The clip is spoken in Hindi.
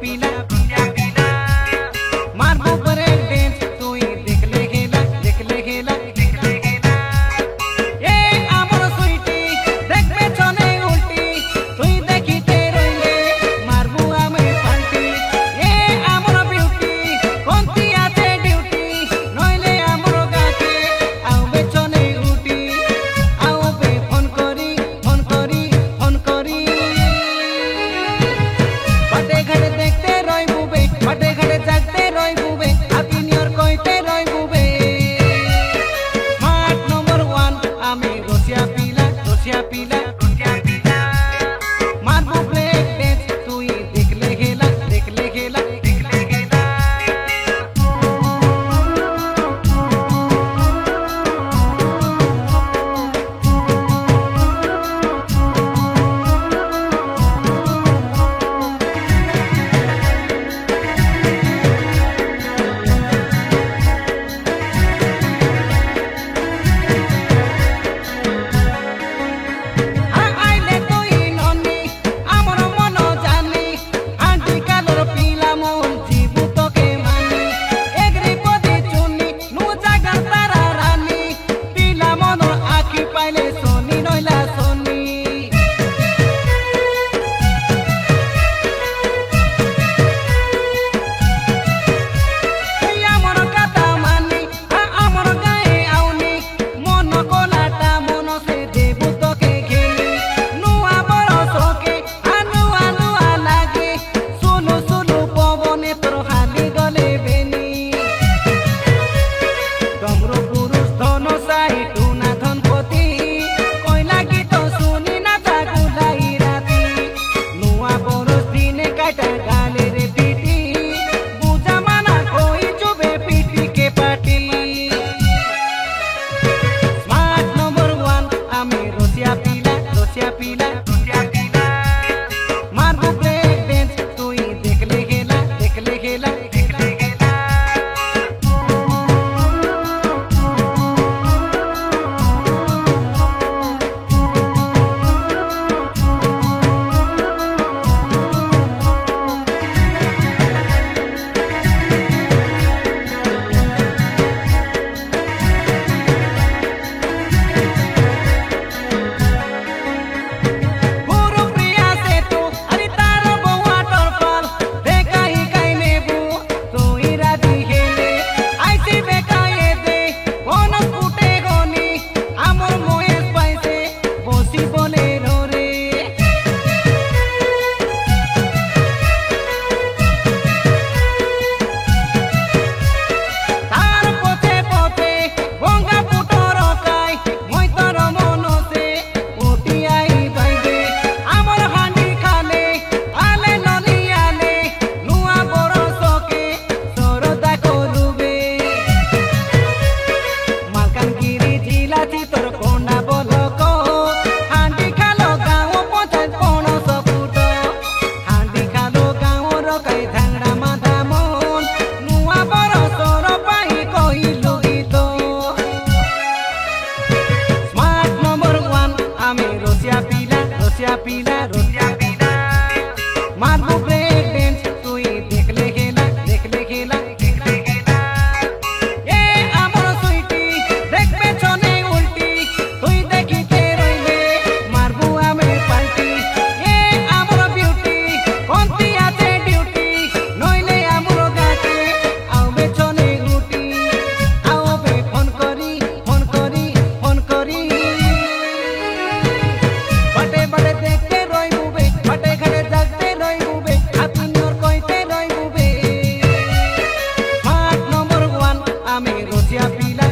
पीला मारबो ब्रेक डांस तुई देखले गेला ए आमर सुइटी देखबे चले उल्टी तुई देखिते रइले मारबो आमे पाल्टी ए आमर बिउटी कोनती आते डिउटी नइले आमर गाके आउबे चले उटी आउबे फोन करी बाटे घाटे देखते रही बुबे बाटे घाटे जागते रही बुबे हैप्पी न्यू ईयर कइते रही बुबे स्मार्ट नंबर 1 आमी रसिया पीला मारबो ब्रेक डांस तुई देखले गेला रसिया पीला मारबो ब्रेक डांस तुई देखले गेला रसिया पीला मारबो ब्रेक डांस तुई देखले गेला ए आमर सुइटी देखबे चले उल्टी तुई देखिते रइले मारबो आमे पाल्टी ए आमर बिउटी कोनती आते डिउटी नइले आमर गाके आउबे चले उटी आउबे फोन करी बाटे देखते रही बुबे बाटे घाटे जागते रही बुबे हैप्पी न्यू ईयर कइते रही बुबे स्मार्ट नंबर 1 आमी रसिया पीला